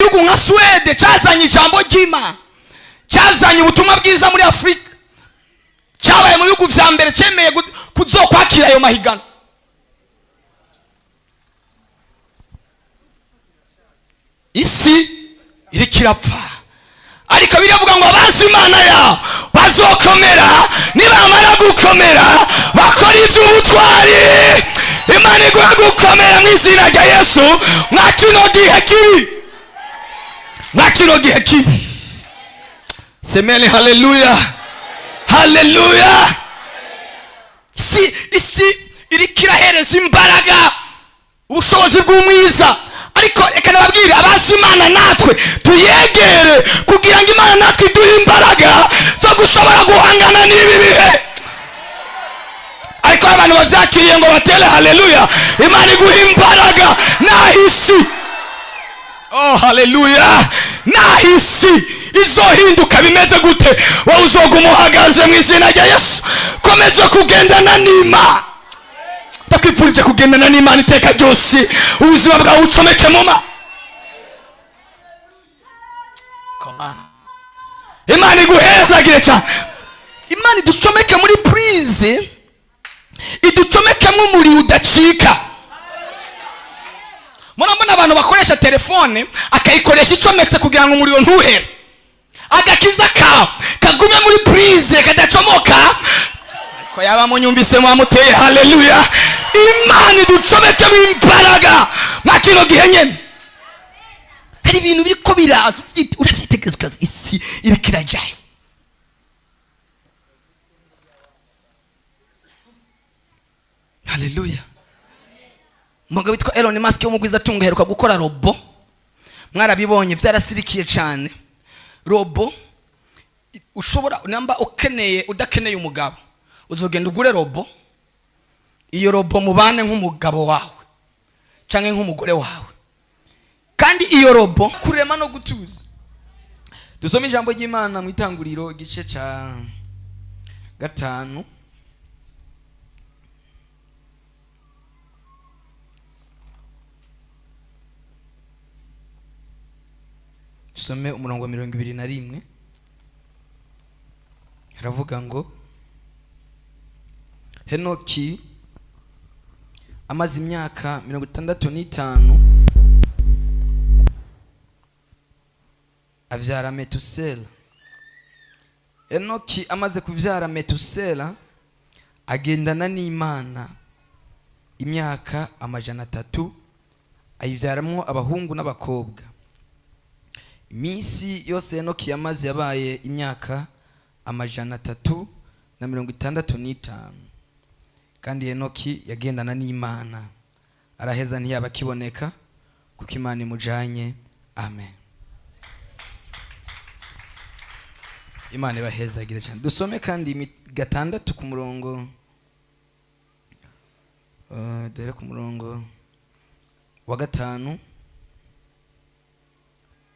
igihugu nka Swede cyazanye ijambo ry'Imana, cyazanye ubutumwa bwiza muri Afrika, cyabaye mu bihugu vya mbere cemeye kuzokwakira ayo mahigano. Isi iri kirapfa, ariko biravuga ngo abazi Imana yabo bazokomera, nibamara gukomera bakora iby'ubutwari. Imana iguha gukomera mu izina rya Yesu mwa kino gihe kibi, mwa kino gihe kibi. Semeni haleluya, haleluya. Isi iri kirahereza imbaraga ubushobozi bw'umwiza, ariko reka nababwire abazi Imana natwe tuyegere kugira ngo Imana natwe iduhe imbaraga zo gushobora guhangana n'ibi bihe. Ariko abantu bazakiriye ngo batere haleluya, Imana iguha imbaraga nahisi. Oh haleluya, nahisi izohinduka bimeze gute, wowe uzoguma uhagaze mu izina rya Yesu. Komeza kugendana n'Imana, ndakwifurije kugendana n'Imana iteka ryose, ubuzima bwawe ucomeke mu Mana. Imana iguhezagire cyane, Imana iducomeke muri prise, iducomekemo umuriro udacika. Murabona abantu bakoresha telefone akayikoresha icometse kugira ngo umuriro ntuhere, agakiza kawe kagume muri prise kadacomoka. Ariko yaba munyumvise mwamuteye haleluya. Imana iducomekemo imbaraga mwa kino gihe nyene. Hari ibintu biriko biraza uravyitegereza, isi iriko irajayo. Haleluya. Umugabo witwa Elon Musk w'umugwiza atunga heruka gukora robo. Mwarabibonye vyarasirikiye cyane. Robo ushobora namba ukeneye udakeneye umugabo uzogenda ugure robo. Iyo robo mubane nk'umugabo wawe canke nk'umugore wawe, kandi iyo robo kurema no gutuza. Dusome ijambo ry'Imana mu Itanguriro igice ca 5. Dusome umurongo wa 21. Haravuga ngo Henoki amaze imyaka 65 avyara Metusela. Henoki amaze kuvyara Metusela agendana n'Imana imyaka 300, ayivyaramwo abahungu n'abakobwa. Iminsi yose Henoki yamaze yabaye imyaka 365, kandi Henoki yagendana n'Imana araheza ntiyaba kiboneka kuko Imana imujanye. Amen. Imana ibahezagire cyane. Dusome kandi 6 ku murongo dere ku murongo wa 5,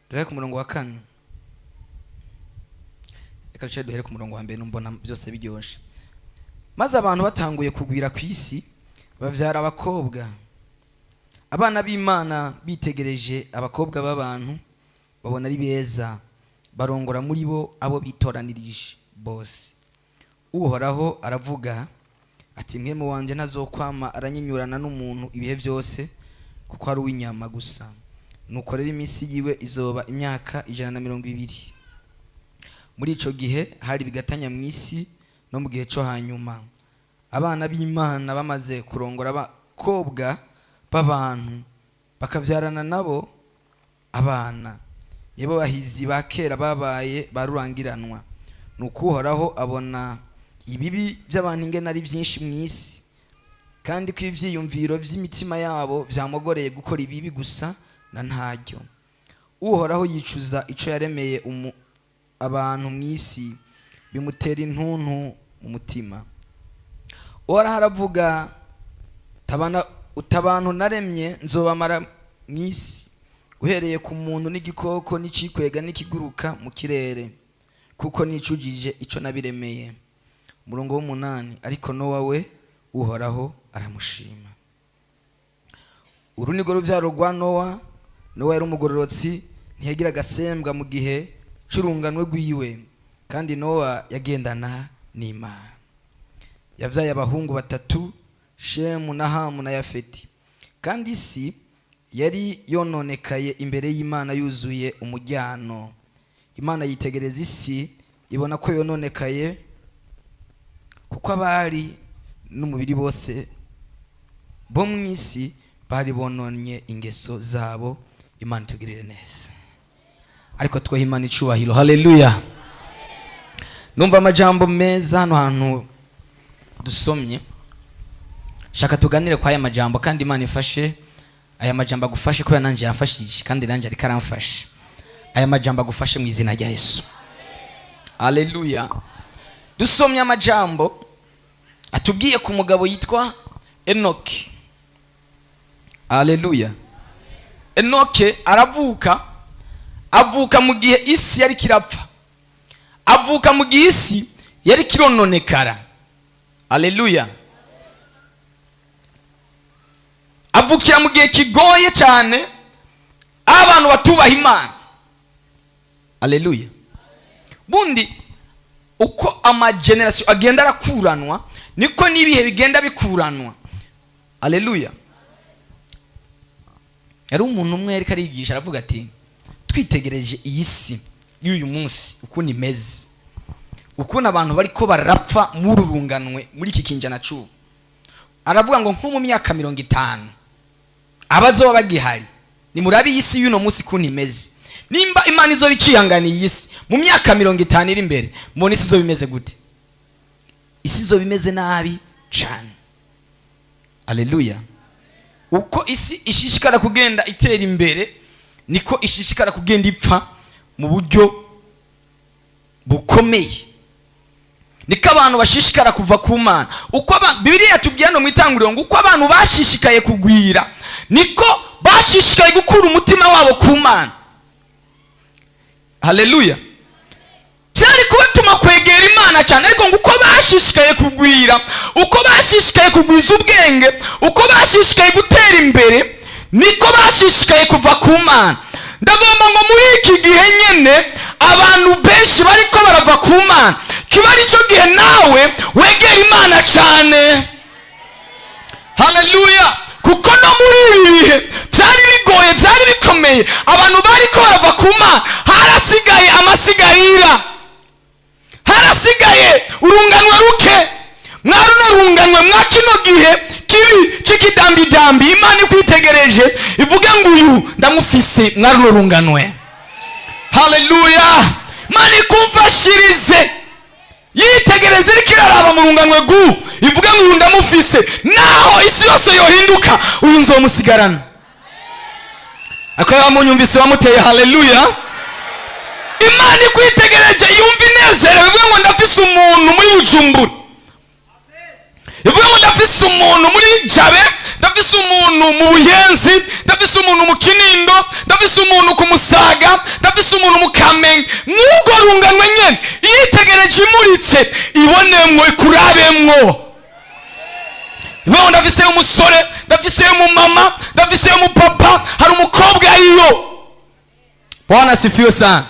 dere ku murongo wa 4. Reka cyo duhere ku murongo wa 2 numbona byose biryoshe. Maze abantu batanguye kugwira ku isi bavyara abakobwa. Abana b'Imana bitegereje abakobwa b'abantu babona ari beza, barongora muri bo abo bitoranirije bose. Uhoraho aravuga ati mwemu wanje ntazokwama aranyinyurana n'umuntu ibihe byose, kuko ari uw'inyama gusa. Nuko rero iminsi yiwe izoba imyaka 120. Muri ico gihe hari bigatanya mu isi no mu gihe cyo hanyuma. Abana b'Imana bamaze kurongora abakobwa b'abantu bakavyarana nabo abana, yebo bahizi bakera babaye barurangiranwa. Nuko Uhoraho abona ibibi by'abantu ingene ari byinshi mu isi, kandi ko ivyiyumviro vy'imitima yabo vyamogoreye gukora ibibi gusa na ntaryo. Uhoraho yicuza ico yaremeye abantu mu isi, bimutera intuntu mu mutima. Uhoraho aravuga utabantu naremye nzobamara mu isi, uhereye ku muntu n'igikoko n'icikwega n'ikiguruka mu kirere, kuko nicujije ico nabiremeye. Umurongo w'8. Ariko Nowa we Uhoraho aramushima. Uru ni rwo ruvyaro rwa Nowa. Nowa yari umugororotsi, ntiyagira agasembwa mu gihe c'urunganwe rwiwe, kandi Nowa yagendana n'Imana. Yavyaye abahungu batatu, Shemu na Hamu na Yafeti. Kandi isi yari yononekaye imbere y'Imana yuzuye umujyano. Imana yitegereza isi ibona ko yononekaye, kuko abari n'umubiri bose bo mu isi bari bononye ingeso zabo. Imana itugirire neza, ariko twaha Imana icubahiro. Haleluya. Numva amajambo meza hano hantu dusomye, shaka tuganire kwa aya majambo, kandi Imana ifashe aya majambo agufashe, ko yananje yafashije kandi nanje ari karamfashe. Aya majambo agufashe mu izina rya Yesu. Haleluya. Dusomye amajambo atubwiye ku mugabo yitwa Enoki. Haleluya. Enoki avuka mu gihe isi yari kirapfa, avuka mu gihe isi yari kirononekara. Haleluya. Avukira mu gihe kigoye cyane, abantu batubaha Imana. Haleluya. Bundi uko amageneration agenda arakuranwa, niko nibihe bigenda bikuranwa. Haleluya. Yari umuntu umwe yari karigisha aravuga ati, twitegereje iyi si y'uyu munsi ukuntu imeze, ukuntu abantu bariko barapfa muri urunganwe muri iki kinjana cy'ubu. Aravuga ngo nko mu myaka 50 abazoba bagihari, ni murabi iyi si y'uno munsi ukuntu imeze. Nimba Imana izo biciyanganiye iyi si mu myaka 50 iri imbere, mbona isi zo bimeze gute? Isi zo bimeze nabi cyane. Haleluya. Uko isi ishishikara kugenda itera imbere, niko ishishikara kugenda ipfa mu buryo bukomeye. Niko abantu bashishikara kuva ku Mana. Uko Bibiliya tubwiye no mu itanguriro ngo uko abantu bashishikaye kugwira, niko bashishikaye gukura umutima wabo ku Mana. Haleluya. Byari kubatuma kwegera Imana cyane, ariko ngo uko bashishikaye kugwira, uko bashishikaye kugwiza ubwenge, uko bashishikaye gutera imbere, niko bashishikaye kuva ku Mana. Ndagomba ngo muri iki gihe nyene abantu benshi bariko barava ku Mana, kiba ari cyo gihe nawe wegera Imana cyane. Haleluya. Kuko no muri ibi bihe byari bigoye, byari bikomeye, abantu bariko barava ku Mana, harasigaye amasigarira, harasigaye urunganwe ruke. Mwaruno runganwe mwa kino gihe kibi cikidambidambi, Imana ikwitegereje ivuga ngo uyu ndamufise mwaruno runganwe. Haleluya. Imana ikumfashirize yitegereze irikiraraba mu runganwe gu, ivuga ngo uyu ndamufise, naho isi yose yohinduka uyu nzomusigarana. Akaba munyumvise wamuteye. Haleluya. Imana ikwitegereje yumva inezero, ivuga ngo ndafise umuntu muri Bujumbura, ivuga ngo ndafise umuntu muri Jabe, ndafise umuntu mu Buyenzi, ndafise umuntu mu Kinindo, ndafise umuntu ku Musaga, ndafise umuntu mu Kamenge. Nuko runganwe nyene yitegereje imuritse ibonemwe kurabemwo. Ivuga ngo ndafise umusore, ndafise umumama, ndafise umupapa, hari umukobwa iyo. Bwana sifiwe sana.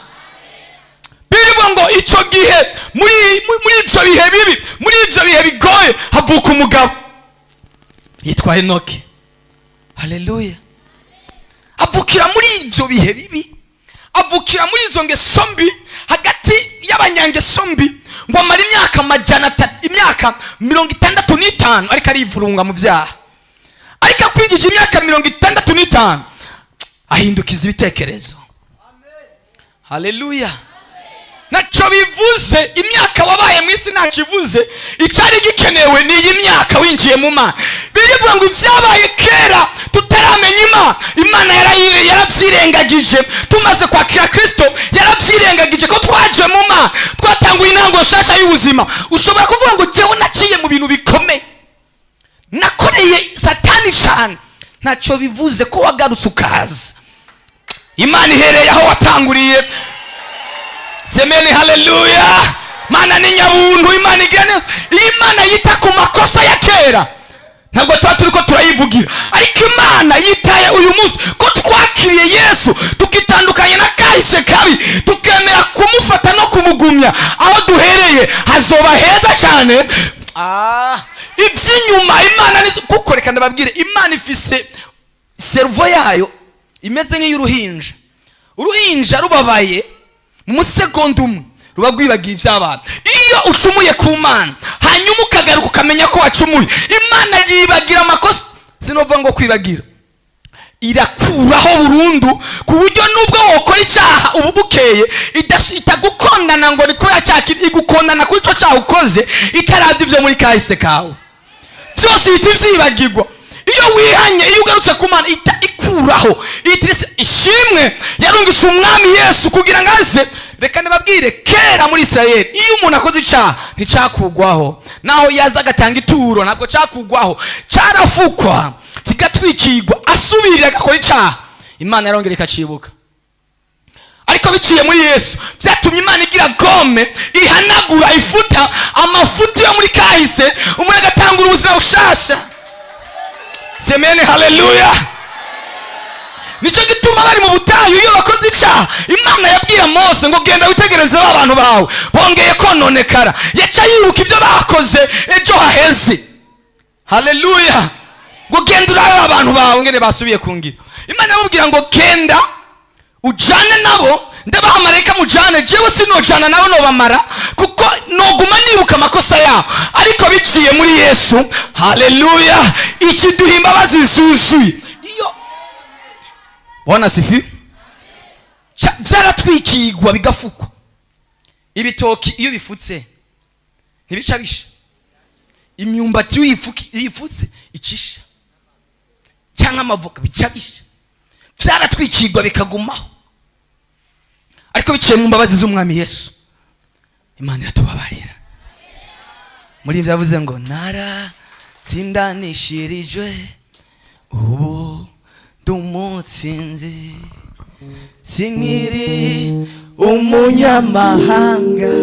Bivuga ngo icyo gihe muri icyo bihe bibi, muri icyo bihe bigoye, havuka umugabo yitwa Enoki. Haleluya. Avukira muri icyo bihe bibi, avukira muri izo ngeso mbi, hagati y'abanyangeso mbi, ngo amara imyaka 65 ariko arivurunga mu byaha. Ariko akwigije imyaka 65 ahindukiza ibitekerezo. Haleluya. Nacho bivuze imyaka wabaye mu isi nakivuze, icari gikenewe ni iyi myaka winjiye mu Mana. Birivuga ngo ivyabaye kera tutaramenya Imana, Imana yaravyirengagije. Tumaze kwakira Kristo yaravyirengagije ko twaje mu Mana, twatanguye intango nshasha y'ubuzima. Ushobora kuvuga ngo jewe naciye mu bintu bikomeye, nakoreye Satani cyane, naco bivuze ko wagarutse ukaza. Imana ihereye aho watanguriye. Semeni haleluya. Mana ni nyabuntu. Imana igene, Imana yita ku makosa ya kera ntabwo tuba turiko turayivugira, ariko Imana yitaye uyu munsi ko twakiriye Yesu tukitandukanye na kahise kabi, tukemera kumufata no kumugumya. Aho duhereye hazoba heza cyane. Ivy'inyuma Imana kuko reka ndababwire, Imana ifise servo yayo imeze nk'iy'uruhinja. Uruhinja rubabaye mu musegonda umwe ruba rwibagiye ivy'abana. Iyo ucumuye ku Mana hanyuma ukagaruka ukamenya ko wacumuye, Imana yibagira amakosa. Sinova ngo kwibagira, irakuraho burundu, ku buryo nubwo wokora icyaha ubu bukeye itagukondana ngo ni kubera cyaha, igukondana kuri cyo cyaha ukoze itaravye ivyo muri kahise kawe, byose ihita ivyibagirwa. Iyo wihanye, iyo ugarutse ku Mana ikuraho. Ishimwe yarungitse umwami Yesu kugira ngo aze. Reka nababwire, kera muri Israeli iyo umuntu akoze icyaha nticakugwaho, naho yaza agatanga ituro ntabwo cakugwaho, carafukwa kigatwikirwa, asubirira agakora icyaha, Imana yarongera ikacibuka. Ariko biciye muri Yesu byatumye Imana igira gome, ihanagura, ifuta amafuti yo muri kahise, umuntu agatangura ubuzima bushasha. Semene, haleluya. Nico gituma bari mu butayu iyo bakoze icyaha, Imana yabwira Mose ngo genda witegereze abantu bawe bongeye kononekara. Yaca yibuka ibyo bakoze ejo haheze. Haleluya. Ngo genda urabe abantu bawe ngene basubiye kungira. Imana yamubwira ngo genda ujane nabo, ndabaha marayika mujane, jewe sinojana nabo nobamara kuko noguma nibuka amakosa yabo. Ariko biciye muri Yesu, haleluya, ikiduha imbabazi zuzuye. Iyo Bwana sifi, vyaratwikirwa bigafukwa. Ibitoki iyo bifutse ntibica bisha, imyumbati iyo yifutse icisha, cyangwa amavoka bica bisha. Vyaratwikirwa bikagumaho. Ariko biciye mu mbabazi z'umwami Yesu, Imana iratubabarira. Muri ibyo yavuze ngo naratsindanishirijwe, ubu dumutsinzi, sinkiri umunyamahanga,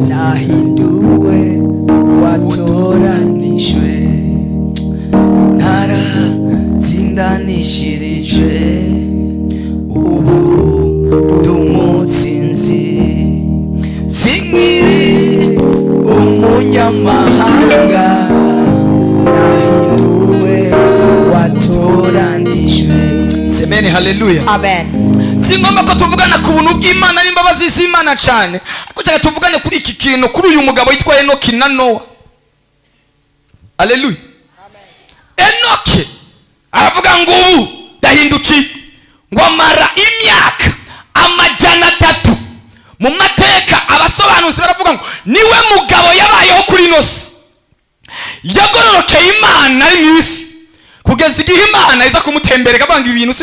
nahinduwe watoranijwe. Naratsindanishirijwe, ubu dumutsinzi, sinkiri umunyamahanga, nahinduwe watoranijwe. Semeni, haleluya. Amen. Singomba ko tuvugana ku buntu bw'Imana n'imbabazi z'Imana cyane, ariko cyane tuvugane kuri iki kintu, kuri uyu mugabo yitwa Enoki na Nowa. Haleluya. Amen. Enoki aravuga ngo ubu dahinduki ngo amara imyaka 300. Mu mateka abasobanuzi baravuga ngo niwe mugabo yabayeho kuri inosi, yagororokeye Imana ari mwisi kugeza igihe Imana iza kumutembereka banga ibintu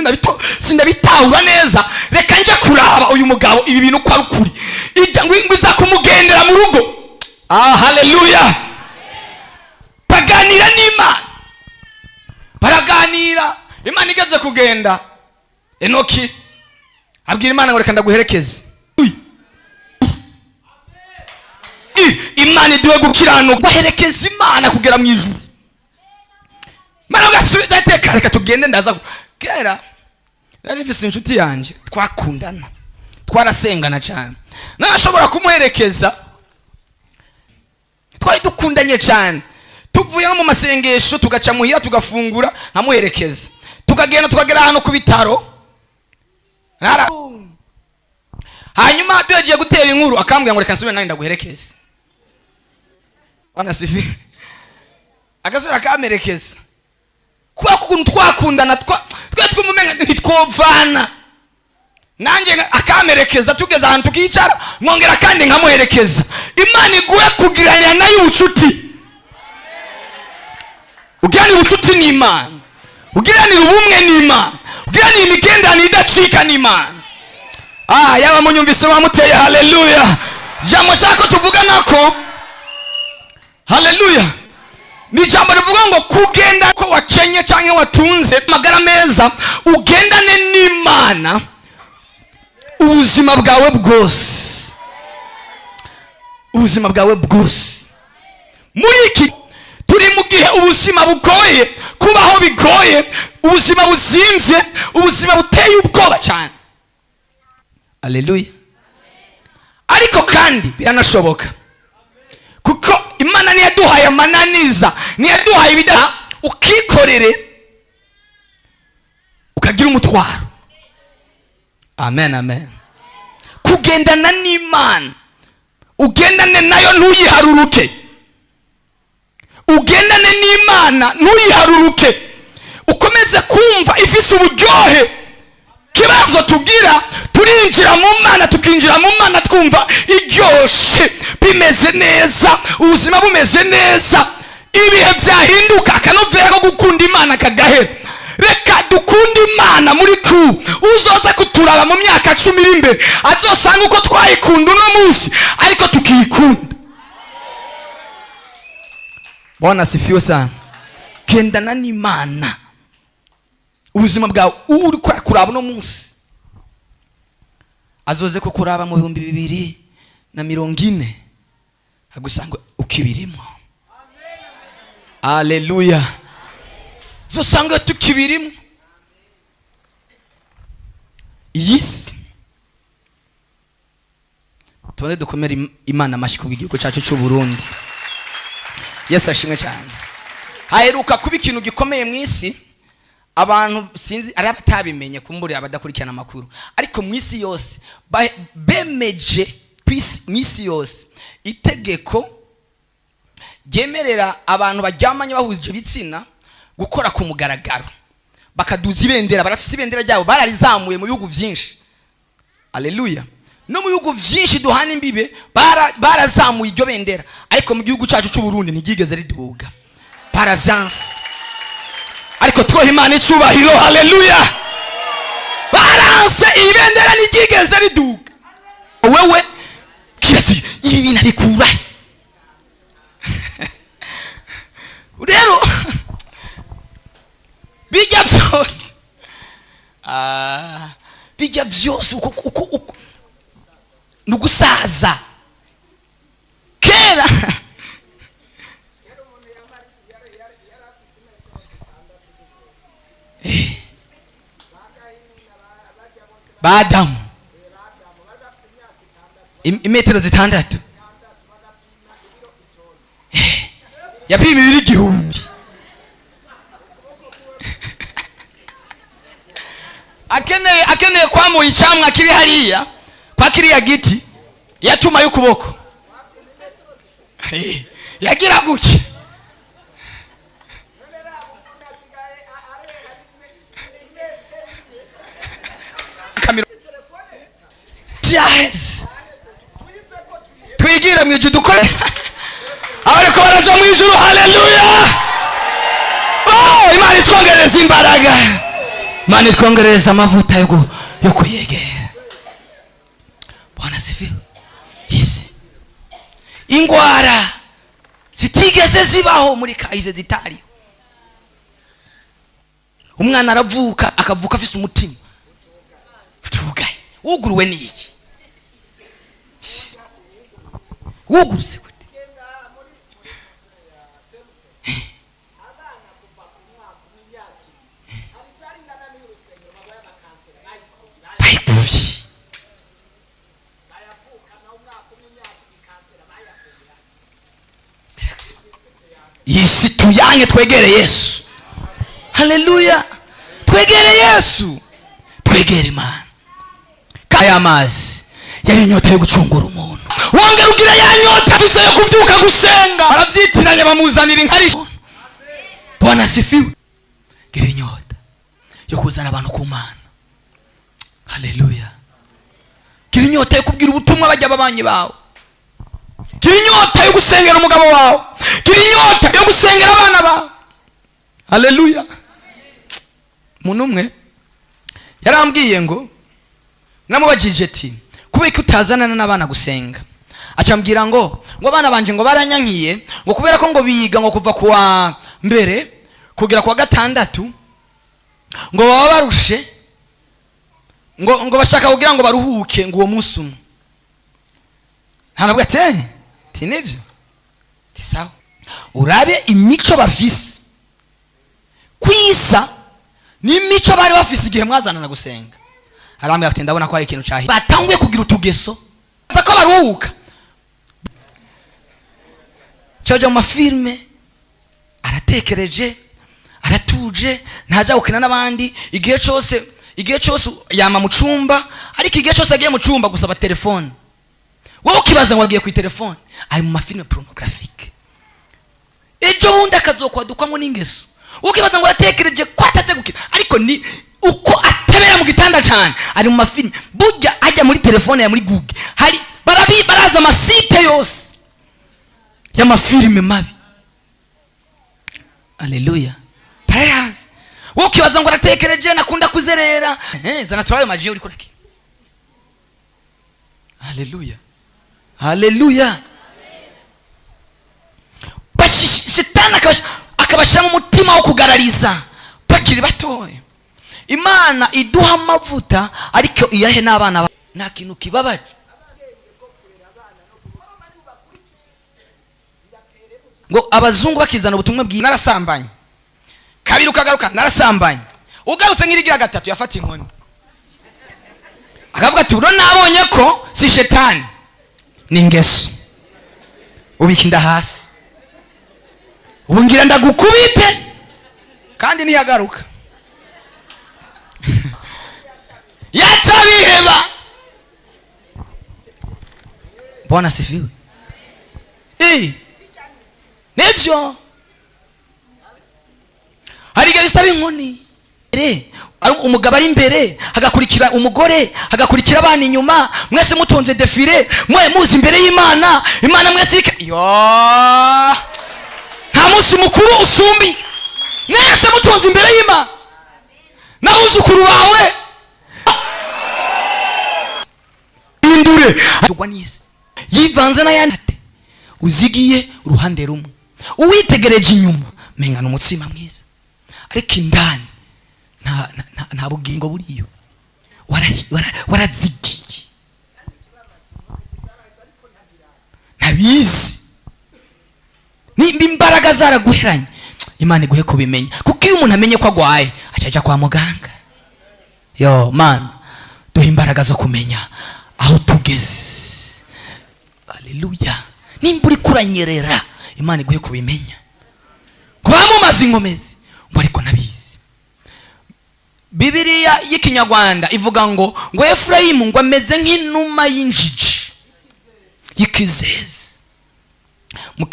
sindabitahura neza, reka nje kuraba uyu mugabo ibi bintu kwa rukuri, ijya ngo iza kumugendera mu rugo. Haleluya. Baganira n'Imana, baraganira. Imana igeze kugenda, Enoki abwira Imana ngo reka ndaguherekeze. Imana iduhe gukiranuka, guherekeza Imana kugera mu ijuru. Mana ugasubira iteka, reka tugende ndaza. Kera nari mfise inshuti yanje, twakundana, twarasengana cyane, narashobora kumuherekeza, twari dukundanye cyane. Tuvuye mu masengesho tugaca muhira tugafungura, nkamuherekeza, tukagenda tukagera hano ku bitaro. Hanyuma tugiye gutera inkuru, akambwira ngo reka nsubire nani ndaguherekeza. Bwana sifi. Akasubira akamerekeza. Kwa kukuntu twakundana, twumumenga ntitwovana. Nanjye akamerekeza, tugeze ahantu tukicara, mwongera kandi nkamuherekeza. Imana iguhe kugiranira nayo ubucuti. Ugirani ubucuti n'Imana, ugirani ubumwe n'Imana, ugirani imigenderanire idacika n'Imana. Yaba munyumvise wamuteye. Haleluya. Jambo shako tuvuga nako, haleluya, ni jambo rivuga ngo kugenda ko wakenye cyangwa watunze magara meza, ugendane n'Imana ubuzima bwawe bwose, ubuzima bwawe bwose. Muri iki turi mu gihe ubuzima ubuzima bugoye, kubaho bigoye, ubuzima buzimvye, ubuzima buteye ubwoba cyane. Haleluya. Ariko kandi biranashoboka, kuko Imana niyaduhaye amananiza, niyaduhaye ibidaha, ukikorere ukagira umutwaro. Amen, amen. Kugendana n'Imana, ugendane nayo ntuyiharuruke. Ugendane n'Imana ntuyiharuruke, ukomeze kumva ifise uburyohe. Kibazo tugira, turinjira mu Mana, tukinjira mu Mana twumva iryoshe, bimeze neza, ubuzima bumeze neza, ibihe byahinduka, akanovera ko gukunda Imana kagahera. Reka dukunda Imana muri ku uzoza kuturaba mu myaka 10 iri imbere azosanga uko twayikunda uno munsi, ariko tukiyikunda. Bwana sifiwe sana. Gendana n'Imana, ubuzima bwawe uri kuraba uno munsi azoze ko kuraba mu 2040 agusanga ukibirimo. Haleluya. Zosanga tukibirimo. Yes. Tubone dukomera Imana amashyi kubw'igihugu cyacu cy'u Burundi. Yesu ashimwe cyane. Haheruka kuba ikintu gikomeye mu isi, abantu sinzi ari abatabimenye kumbure abadakurikirana amakuru, ariko mu isi yose bemeje mu isi yose itegeko ryemerera abantu baryamanye bahuje ibitsina gukora ku mugaragaro, bakaduza ibendera. Barafise ibendera ryabo, bararizamuye mu bihugu byinshi. Haleluya. No mu bihugu byinshi duhana imbibe barazamuye iryo bendera, ariko mu gihugu cyacu cy'u Burundi ntigigeze riduga. Paravyanse. Ariko twohe Imana icubahiro. Haleluya. Baranse ibendera ntigigeze riduga. Wewe kirasi ibi bintu bikura. Rero bijya byose bijya byose uko nugusaza kera. Badamu imetero 6 yapima 2,000. akeneye kwamura icamwa kiri hariya kwa kiriya giti, yatuma y'ukuboko yagira guke. Twigira mu ijuru dukore ariko baraja mu ijuru. Haleluya. Imana itwongereza imbaraga, Imana itwongereza amavuta yo kuyegera. Bwana sifiwe. Yes. Ingwara zitigeze zibaho muri kahise zitari. Umwana aravuka akavuka afise umutima utugaye, wuguruwe n'iki? Wuguruse gute? Yesu tuyange, twegere Yesu. Haleluya. Twegere Yesu, twegere Imana. Kaya amazi yari inyota yo gucungura umuntu, wongera ugira ya nyota afise yo kubyuka gusenga, baravyitiranye bamuzanira inkari. Bwana sifiwe. Gira inyota yo kuzana abantu ku Mana. Haleluya. Gira inyota yo kubwira ubutumwa bajya babanyi bawe. Gira inyota yo gusengera umugabo wawe. Gira inyota yo gusengera abana bawe. Haleluya. Umuntu umwe yarambwiye ngo, namubajije ati kubera utazanana n'abana gusenga, acambwira ngo abana banje ngo baranyankiye ngo kubera ko ngo biga ngo kuva kuwa mbere kugira kuwa gatandatu ngo baba barushe ngo bashaka kugira ngo baruhuke ngo uwo munsi umwe. Ntanabwo ati nivyo. Tisawa. Urabe imico bafise kwisa n'imico bari bafise igihe mwazanana gusenga. Arambwira ati ndabona ko ari ikintu cyahi batanguye kugira utugeso ko baruhuka cyoje mu mafilme, aratekereje aratuje ntaja gukina n'abandi igihe cyose yama mu cumba, ariko igihe cyose agiye mu cumba gusaba telefone. Wowe ukibaza ngo agiye ku telefone, ari mu mafilme pornographique. Ejo bundi akazokwadukwamo n'ingeso, ukibaza ngo aratekereje ko ataje gukina, ariko ni uko atebera mu gitanda cyane ari mu mafilme. Burya ajya muri telefone ya muri Google hari baraza amasite yose y'amafilme mabi. Haleluya. Prayers. Wowe ukibaza ngo aratekereje nakunda kuzerera, zana turayo maji uri kuraki. Haleluya. Haleluya. Shetani akabashira mu mutima wo kugarariza bakiri batoye. Imana iduha amavuta ariko iyahe n'abana nta kintu kibabaje. Ngo abazungu bakizana ubutumwa bwiza, narasambanye kabiri ukagaruka narasambanye, ugarutse nk'irigira gatatu yafata inkoni akavuga ati uro nabonye ko si shetani ni ingeso, ubika inda hasi ubu ngira ndagukubite kandi ntiyagaruka. Yacha biheba. Bwana sifiwe. Nejo hari gari inkoni umugabo ari imbere hagakurikira umugore hagakurikira abana inyuma, mwese mutonze defile mwe muzi imbere y'Imana, Imana mwese nta munsi mukuru usumbi, mwese mutonze imbere y'Imana n'abuzukuru bawe. Indure tugwa n'isi yivanze n'ayandi, uzigiye uruhande rumwe, uwitegereje inyuma menga n'umutsima mwiza, ariko indani nta bugingo buriyo, warazigiye ntabizi, nimba imbaraga zaraguheranye. Imana iguhe kubimenya, kuko iyo umuntu amenye ko agwaye acaja kwa muganga. Yo man, duhe imbaraga zo kumenya aho tugeze. Haleluya. Nimba uri kuranyerera, Imana iguhe kubimenya, kuba mu mazi inkomezi ngo ariko nabizi. Bibiliya y'ikinyarwanda ivuga ngo Efurayimu ngo ameze nk'inuma y'injiji y'ikizeze.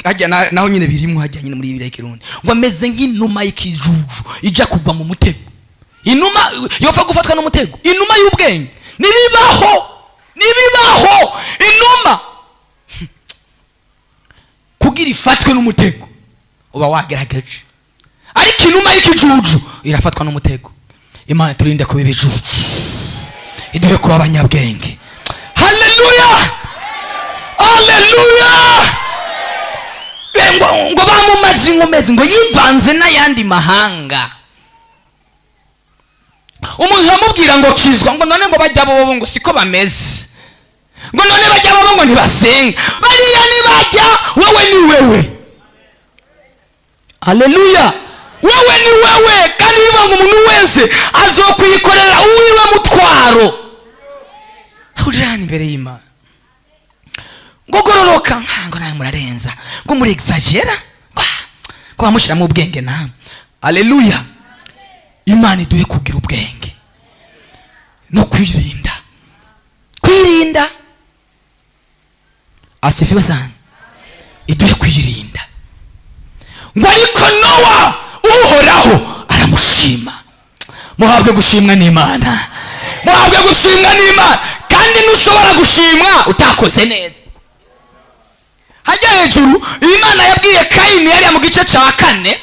Hajya naho nyine birimo, hajya nyine muri Bibiliya y'ikirundi ngo ameze nk'inuma y'ikijuju ija kugwa mu mutego. Inuma yopfa gufatwa n'umutego, inuma y'ubwenge nibibaho inuma kugira ifatwe n'umutego uba wagerageje, ariko inuma y'ikijuju irafatwa n'umutego. Imana turinde kuba ibijuju, iduhe kuba abanyabwenge. Haleluya. Haleluya. Ngo bamumaze inkomezi ngo yivanze n'ayandi mahanga. Umuntu yamubwira ngo kizwa, ngo none ngo bajya bobo ngo siko bameze, ngo none bajya bobo ngo ntibasenga, bariya nibajya wowe ni wewe. Haleluya. Wowe ni wewe, kandi biba ngo umuntu wese azokwikorera uwiwe mutwaro ujana imbere y'Imana. Ngo gororoka ngo nawe murarenza, ngo muri exagera, ngo bamushira mu bwenge nawe. Haleluya. Imana iduhe kugira ubwenge no kwirinda. Asifiwe sana. Iduhe kwirinda. Ngo ariko Nowa uhoraho aramushima. Muhabwe gushimwa n'Imana, muhabwe gushimwa n'Imana, kandi nushobora gushimwa utakoze neza. Hajya hejuru Imana yabwiye Kayini, yari mu gice cya 4,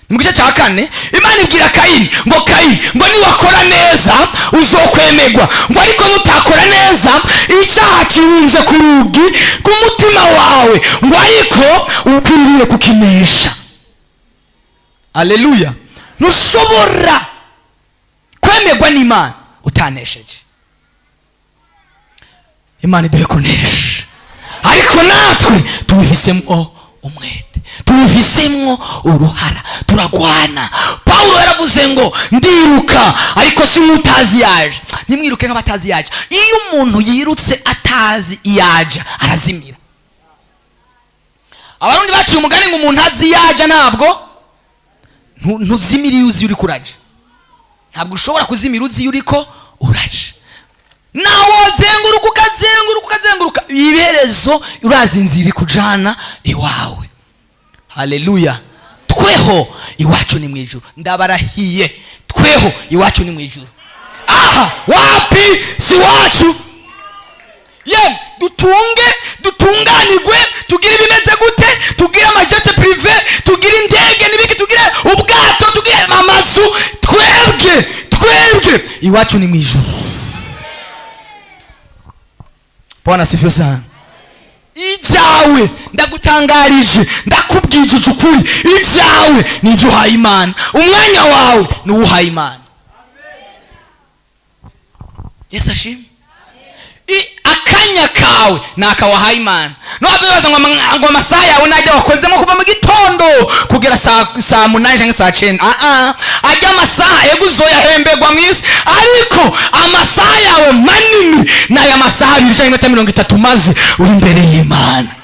Imana ibwira Kayini ngo niwakora neza uzokwemegwa, ngo ariko nutakora neza icyaha kirunze ku rugi ku mutima wawe, ngo ariko ukwiriye kukinesha. Haleluya. Nushobora kwemegwa n'Imana utanesheje. Imana iduhe kunesha, ariko natwe tubifisemo umwete, tubifisemo uruhara, turagwana. Pawulo yaravuze ngo ndiruka ariko si nk'utazi yaje. Ntimwiruke nk'abatazi yaje. Iyo umuntu yirutse atazi yaje arazimira. Abarundi baciye umugani ngo umuntu azi yaje ntabwo ntuzimira iyo uzi uri kuraje. Ntabwo ushobora kuzimira uzi uriko uraje. Nawo zenguruka ukazenguruka iberezo urazi inzira kujana iwawe. Haleluya. Tweho iwacu ni mwijuru. Ndabarahiye tweho iwacu ni mwijuru. Aha wapi si wacu. Ye dutunganirwe tugire bimeze gute, tugire amajete privé, tugire indege nibiki, tugire ubwato, tugire amazu. Twebwe iwacu ni mwijuru. Bwana sifiwe sana. Ibyawe ndagutangarije, ndakubwije ukuri, ibyawe ni ibyo uhaye Imana. Umwanya wawe ni uhaye Imana. Yesu ashimwe. Akanya kawe nakawahaye Imana. Nwabaza ngo amasaha yawe najya wakozemo kuva mu gitondo kugera saa 8 cyangwa saa 9. Ajya amasaha yego uzoyahemberwa mwisi, ariko amasaha yawe manini n'aya masaha 2 cyangwa 30 maze uri imbere y'Imana.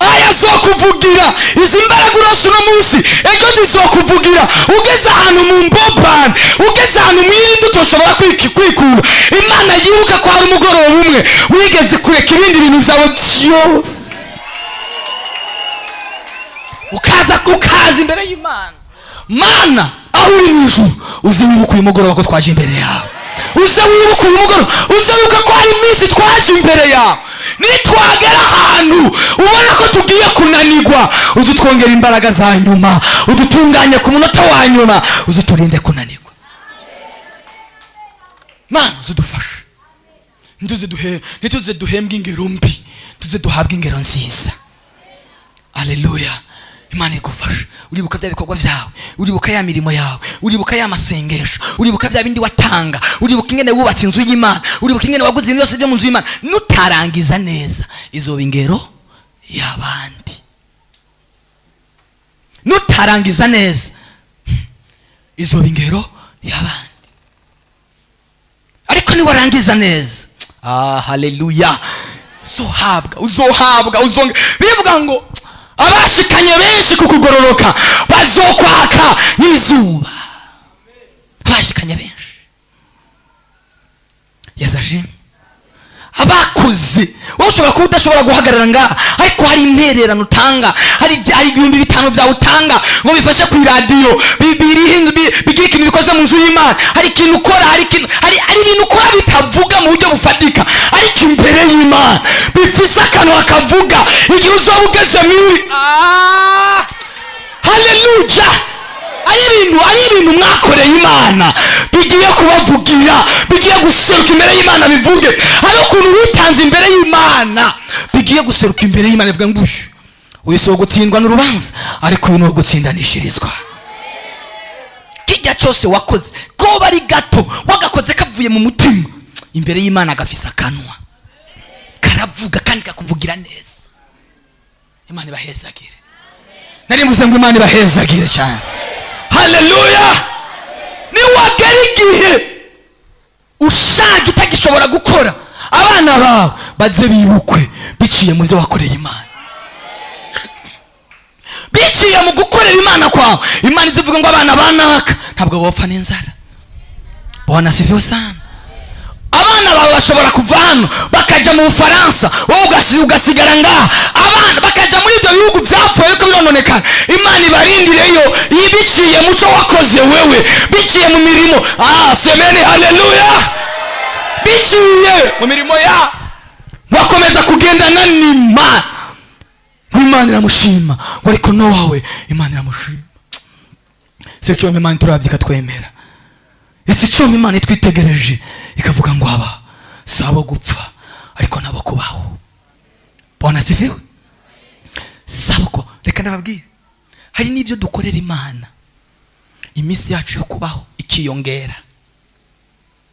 Aya zokuvugira izi mbaraga urose uno munsi, ejo zizokuvugira ugeze ahantu mu mbobane, ugeze ahantu mwirinde utoshobora kwikura. Imana yibuka ko hari umugoroba umwe wigeze kureka ibindi bintu byawe byose ukaza imbere y'Imana. Mana aho uri mu ijuru uzi wibuka uyu mugoroba ko twaje imbere yawe. Uze wibuka uyu mugoroba, uze wibuka ko hari iminsi twaje imbere yawe. Nitwagera ahantu ubona ko tugiye kunanirwa, udutwongera imbaraga za nyuma, udutunganye ku munota wa nyuma, uzuturinde kunanirwa. Mana uzudufashe. Nituze duhembwe ingero mbi, tuze duhabwe ingero nziza. Haleluya. Imana igufashe. Uribuka bya bikorwa byawe, uribuka ya mirimo yawe, uribuka ya masengesho, uribuka bya bindi watanga, uribuka ingene wubatse inzu y'Imana, uribuka ingene waguze ibintu byose byo mu nzu y'Imana. Nutarangiza neza izoba ingero y'abandi. Nutarangiza neza izoba ingero y'abandi. Ariko ni warangiza neza, haleluya, uzohabwa bivuga ngo abashikanye benshi kukugororoka bazokwaka n'izuba. Abashikanye benshi. Yesaje. Abakuze ushobora kuba udashobora guhagarara ngaha, ariko hari intererano utanga, hari 5,000 byawe utanga ngo bifashe ku radio, bigira ikintu bikoze mu nzu y'Imana. Hari ikintu ukora, hari ibintu ukora bitavuga mu buryo bufatika, ariko imbere y'Imana bifise akantu akavuga igihe uzoba ugeze mibi. Haleluya. Ari ibintu mwakoreye Imana bigiye kubavugira, bigiye guseruka imbere y'Imana bivuge. Hari ukuntu witanze imbere y'Imana bigiye guseruka imbere y'Imana bivuga ngo uyu so gutsindwa n'urubanza, ariko uyu no gutsindanishirizwa. Kijya cyose wakoze ko bari gato wagakoze kavuye mu mutima, imbere y'Imana gafisa akanwa karavuga kandi kakuvugira neza. Imana ibahezagire. Nari mvuze ngo Imana ibahezagire cyane. Haleluya. Ni wagera igihe ushaka itagishobora gukora, abana bawe baze bibukwe biciye mu byo wakoreye Imana. Biciye mu gukorera Imana kwawe, Imana izivuga ngo abana banaka ntabwo bopfa n'inzara. Bwana sifiwe sana. Abana bawe bashobora kuva hano bakaja mu Bufaransa, wowe ugasigara ngaha. Abana bakaja muri ibyo bihugu byapfuye ko birononekana. Imana ibarindireyo ibiciye mu cyo wakoze wewe, biciye mu mirimo. Semeni haleluya. Biciye mu mirimo ya wakomeza kugendana n'Imana. Imana iramushima, ariko no wawe Imana iramushima. Secho Imana turabyika twemera. Ese cyo Imana itwitegereje ikavuga ngo aba sabo gupfa ariko nabo kubaho. Bwana sifiwe. Sabo reka ndababwira, hari n'ibyo dukorera Imana iminsi yacu yo kubaho ikiyongera,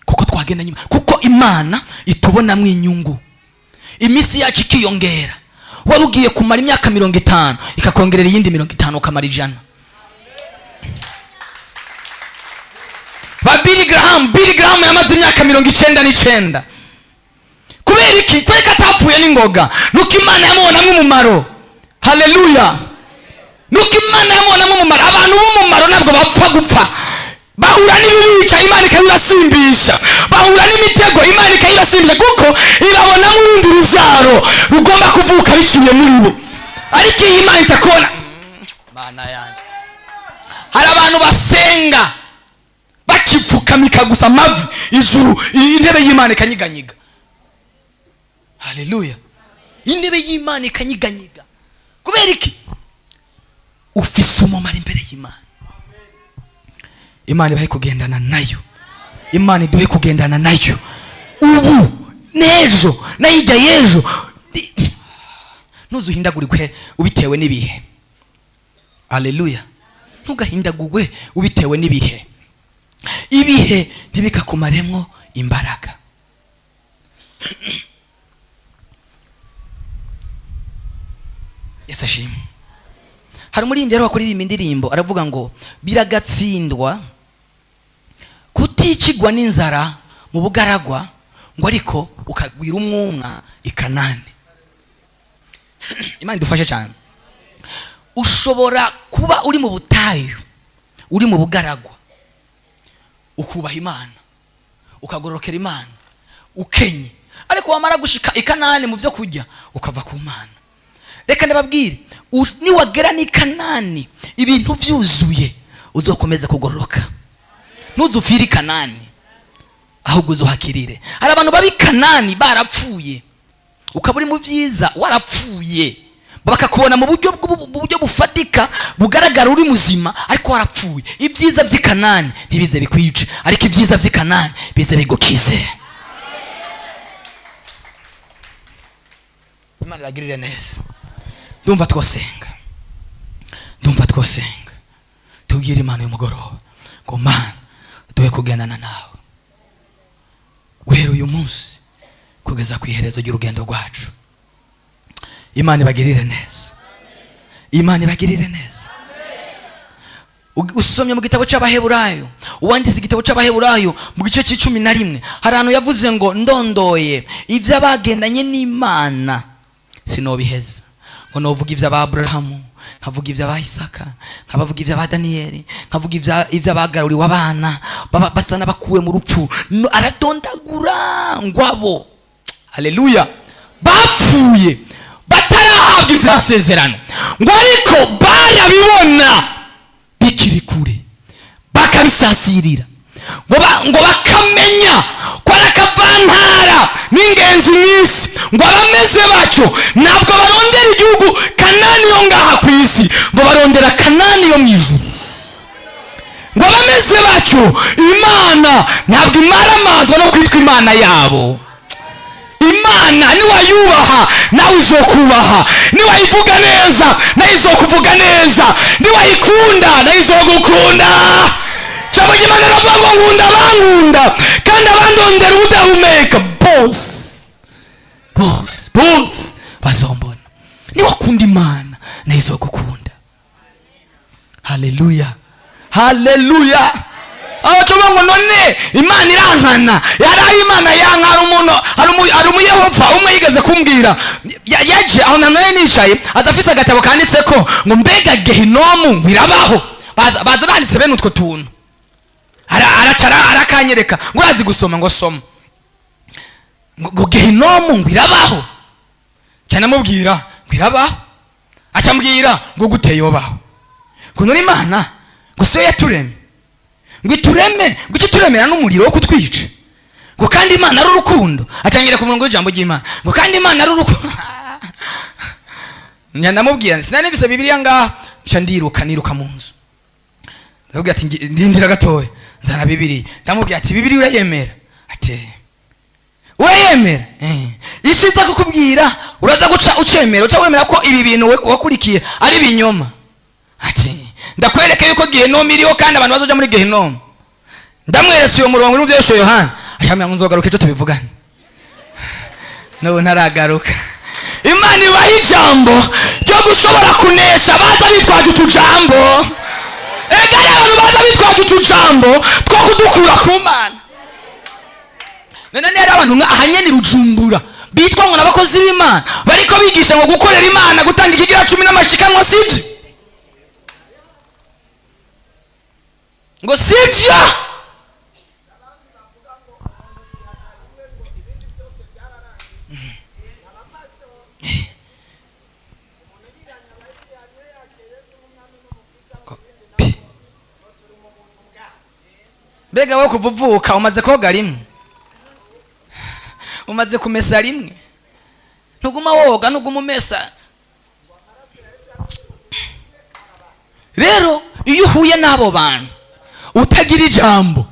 kuko twagenda nyuma, kuko Imana itubonamwo inyungu. Iminsi yacu ikiyongera. Wari ugiye kumara imyaka 50 ikakongerera iyindi 50 ukamara 100. ba Billy Graham yamaze imyaka 99. kubera iki? Kweka atapfuye n'ingoga, nuko Imana yamubonamo umumaro. Haleluya. nuko Imana yamubonamo umumaro. Abantu b'umumaro ntabwo bapfa gupfa. bahura n'ibibica Imana ikabibasimbisha, bahura n'imitego Imana ikabibasimbisha, kuko irabona n'urundi rubyaro rugomba kuvuka biciye muri bo. ariko iyi Imana itakona Mana yanjye. hari abantu basenga bakipfukamika gusa amavi ijuru, intebe y'Imana ikanyiganyiga. Haleluya. intebe y'Imana ikanyiganyiga. kubera iki? ufise umumaro imbere y'Imana. Imana ibahe kugendana nayo. Imana iduhe kugendana nayo ubu n'ejo n'ijya y'ejo. ntuzuhindagurikwe ubitewe n'ibihe. Haleluya. ntugahindagurwe ubitewe n'ibihe. ibihe ntibikakumaremwo imbaraga. Yesu ashimwe. hari umuririmbyi rero wakuririmba indirimbo aravuga ngo biragatsindwa kuticigwa n'inzara mu bugaragwa, ngo ariko ukagwira umwumwa i Kanani. Imana idufashe cyane. ushobora kuba uri mu butayu, uri mu bugaragwa, ukubaha Imana, ukagororokera Imana, ukenye, ariko wamara gushika i Kanani mu byo kurya ukava ku Mana. reka ndababwire, niwagera ni Kanani ibintu byuzuye, uzokomeza kugororoka. ntuzufire i Kanani, ahubwo uzohakirire. hari abantu babi Kanani barapfuye, ukaba uri mu byiza warapfuye, bakakubona mu buryo bufatika bugaragara uri muzima, ariko warapfuye. ibyiza by'i Kanani ntibize bikwice, ariko ibyiza by'i Kanani bize bigukize. Imana iragirire neza. ndumva twosenga tubwire Imana y'umugoroba ngo Mana duhe kugendana nawe guhera uyu munsi kugeza ku iherezo ry'urugendo rwacu. Imana ibagirire neza. Imana ibagirire neza. usomye mu gitabo cy'Abaheburayo, uwanditse igitabo cy'Abaheburayo mu gice c'11 hari ahantu yavuze ngo ndondoye ibyo abagendanye n'Imana sinobiheza. ngo novuga ibyo Aburahamu, nkavuga ibyo Isaka, nkavuga ibyo Daniyeli, nkavuga ibyo abagaruriwe abana basa n'abakuwe mu rupfu. aradondagura ngwabo. Haleluya. bapfuye batarahabwa ibyasezerano, ngo ariko barabibona bikiri kure, bakabisasirira, ngo bakamenya ko ari akavantara n'ingenzi mw'isi. ngo abameze batyo ntabwo barondera igihugu Kanani yo ngaha ku isi, ngo barondera Kanani yo mu ijuru. ngo abameze batyo Imana ntabwo imara amazi no kwitwa Imana yabo. Imana niwayubaha nawe uzokubaha, niwayivuga neza nawe izokuvuga neza, niwayikunda nawe izogukunda. Cyangwa Imana aravuga ngo nkunda abankunda kandi abandondera udahumeka bose bazombona. niwakunda Imana nawe izogukunda. Haleluya. Haleluya. abacuba ngo none Imana irankana, yari Imana yankana. umuntu hari umuyehova umwe yigeze kumbwira, yaje aho nawe nicaye adafise agatabo kanditse ko ngo mbega gehinomu birabaho. baza banditse bene utwo tuntu, arakanyereka ngo urazi gusoma, ngo soma ngo gehinomu birabaho. cyane mubwira ngo irabaho, acambwira ngo guteye yobaho. kuno Imana ngo siyo yaturemye, ngo itureme, ngo ituremera n'umuriro wo kutwica, ngo kandi Imana ari urukundo. acangire ku murongo w'ijambo ry'Imana ngo kandi Imana ari urukundo. ndamubwira sinanibise Bibiliya ngaha, niruka mu nzu. ndavuga ati ndindira gatoya nzana Bibiliya. ndamubwira ati Bibiliya urayemera? ati urayemera? ishiza kukubwira uraza guca ucemera, uca wemera ko ibi bintu wakurikiye ari binyoma. ati ndakwereka yuko gehinomu iriho kandi abantu bazoja muri gehinomu. ndamweretse uyo murongo n'ubyo yesho Yohana, ahamya ngo nzogaruka ejo tubivugane. n'ubu ntaragaruka. Imana ibaha ijambo ryo gushobora kunesha baza bitwaje utujambo. ega rero baza bitwaje utujambo two kudukura ku Mana. None rero abantu ahanyene rujumbura bitwa ngo nabakozi b'Imana bariko bigisha ngo gukorera Imana gutanga ikigira 10 n'amashikanwa sivyo ngo sivyo. Mbega wowe kuvuvuka umaze koga rimwe, umaze kumesa rimwe, ntuguma woga ntuguma umesa. Rero iyo uhuye n'abo bantu utagira ijambo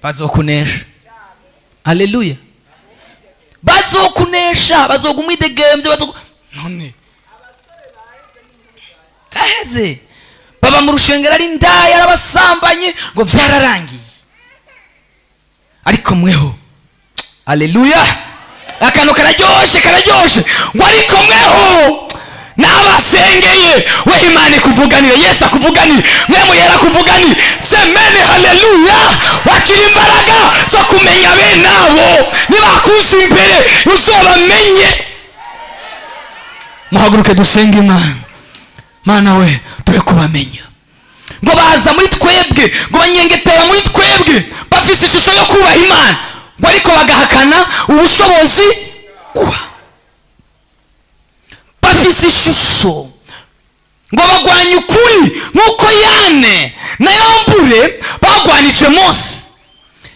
bazokunesha. Haleluya. Bazokunesha, bazoguma idegembye, none taheze baba mu rushengero ari ndaya arabasambanye ngo vyararangiye. Ariko mweho, haleluya, akantu kararyoshe ngo ariko mweho n'abasengeye we Imana ikuvuganire, Yesu akuvuganire, mwe muyera kuvuganire. Semene haleluya. Wakira imbaraga zo kumenya bene abo nibakuza imbere uzobamenye. Muhaguruke dusenge Imana. Mana we dore kubamenya ngo baza muri twebwe, ngo banyengetera muri twebwe bafise ishusho yo kubaha Imana, ngo ariko bagahakana ubushobozi kwa. Bafise ishusho ngo bagwanye ukuri nk'uko Yane na Yambure bagwanije Mose.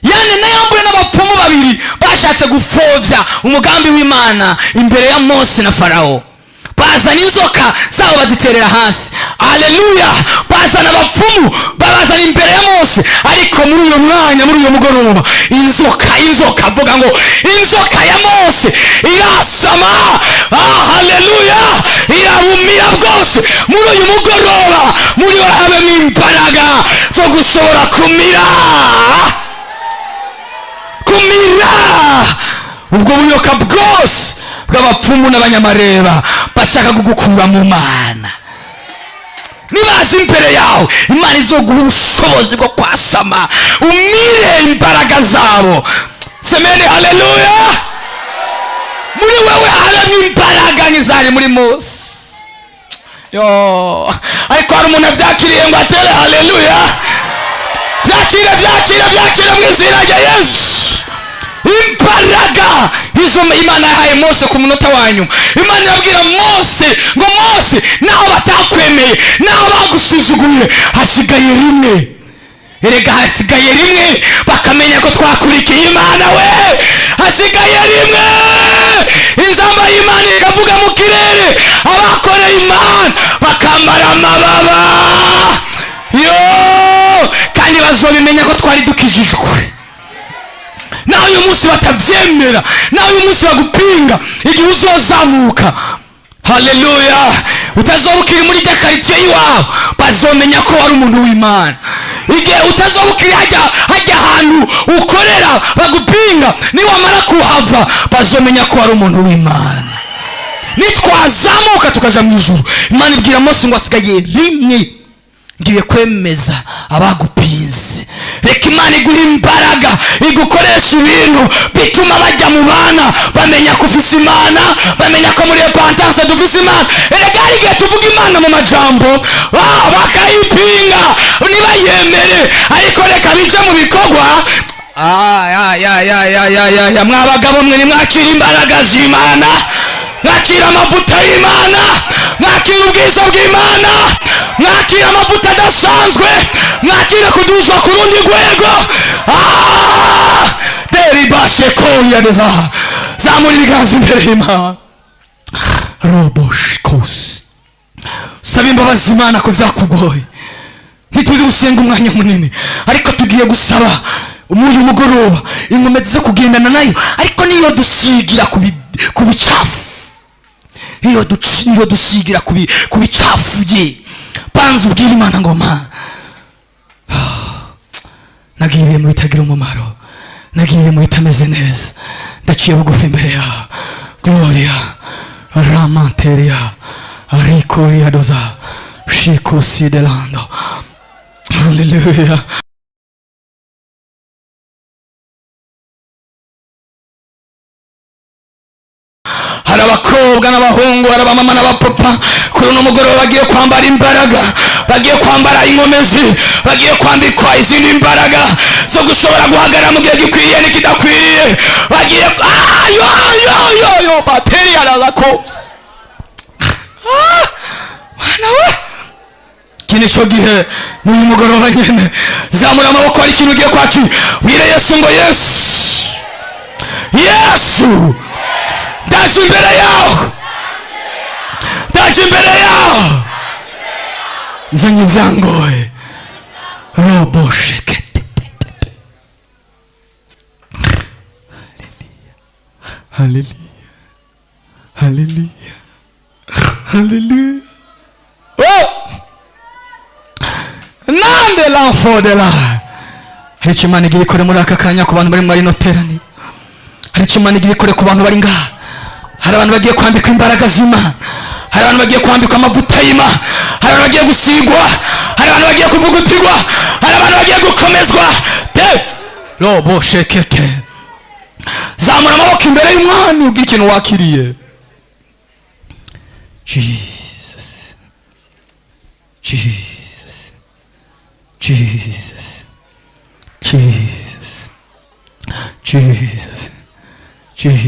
Yane na Yambure n'abapfumu babiri bashatse gufovya umugambi w'Imana imbere ya Mose na Farao. Bazana inzoka zabo baziterera hasi. Haleluya. Bazana abapfumu babazana imbere ya Mose. Ariko muri uyo mwanya, muri uyo mugoroba, inzoka avuga ngo inzoka ya Mose irasama. Haleluya. Irabumira bwose. Muri uyu mugoroba muri habe n'imbaraga zo gushobora kumira ubwo buyoka bwose bw'abapfumu n'abanyamareba bashaka kugukura mu Mana. Nibaza imbere yawe Imana izoguha ubushobozi bwo kwasama umire imbaraga zabo. Semene haleluya. Muri wewe harimo imbaraga nk'izari muri Mose. Yo, ariko hari umuntu avyakiriye ngo atere haleluya. Vyakira mu izina rya Yesu. Imbaraga izo Imana yahaye Mose ku munota wanyu. Imana yabwira Mose ngo Mose, naho batakwemeye, naho bagusuzuguye, hasigaye rimwe. Erega hasigaye rimwe bakamenya ko twakurikiye Imana we. Hasigaye rimwe inzamba y'Imana ikavuga mu kirere, abakoreye Imana bakambara amababa. Yo, kandi bazobimenya ko twari dukijijwe. Naho uyu munsi batavyemera, naho uyu munsi bagupinga, igihe uzozamuka, haleluya, utazobukira muri rya quartier iwawe, bazomenya ko wari umuntu w'Imana. Igihe utazobukira hajya ahantu ukorera bagupinga, niwamara kuhava bazomenya ko wari umuntu w'Imana. Nitwazamuka tukaja mu ijuru, Imana ibwira Mose ngo asigaye rimwe, ngiye kwemeza abagupinze. Reka Imana iguha imbaraga igukoresha ibintu bituma bajya mu bana bamenya ko ufise Imana, bamenya ko muri repentance dufise Imana. Erega hari igihe tuvuga Imana mu majambo bakayipinga nibayemere, ariko reka bije mu bikorwa. Mwabagabo mwe nimwakira imbaraga z'Imana, mwakira amavuta y'Imana, mwakira ubwiza bw'Imana, mwakira amavuta adasanzwe, mwakira kuduzwa ku rundi rwego. Deribashe koya neza. Zamura ibiganza imbere y'Imana. Roboshkos. Saba imbabazi Imana ko vyakugoye. Ntituri gusenga umwanya munini, ariko tugiye gusaba umuntu mugoroba inkomezi zo kugendana nayo, ariko niyo dusigira ku bicafu, niyo dusigira ku bicafu ye. Panza ubwira Imana ngo Mana, nagiriye mu bitagira umumaro, nagiriye mu bitameze neza, ndaciye bugufi imbere yawe. Gloria Ramanteria Arikoria doza Shiko Sidelando. Hallelujah. Hari abakobwa n'abahungu, hari abamama n'abapapa kuri uno mugoroba bagiye kwambara imbaraga, bagiye kwambara inkomezi, bagiye kwambikwa izindi imbaraga zo gushobora guhagarara mu gihe gikwiriye n'ikidakwiriye. Bagiye yo bateri arako mwana we. Kini cyo gihe n'uyu mugoroba nyene zamura amaboko, hari ikintu ugiye kwakira. Wire Yesu ngo Yesu ndaje imbere yawe, ndaje imbere yawe, nzanye ibyangoye robo shekete. Hallelujah, hallelujah, hallelujah. Nande l'enfant de la. Hari icyo Imana igira ikore muri aka kanya ku bantu bari muri noterani. Hari icyo Imana igira ikore ku bantu bari ngaha. Hari abantu bagiye kwambikwa imbaraga z'Imana, hari abantu bagiye kwambikwa amavuta y'Imana, hari abantu bagiye gusigwa, hari abantu bagiye kuvugutirwa, hari abantu bagiye gukomezwa. Robo shekete. Zamura amaboko imbere y'Umwami ubwira ikintu wakiriye. Jesus, Jesus, Jesus, Jesus, Jesus, Jesus.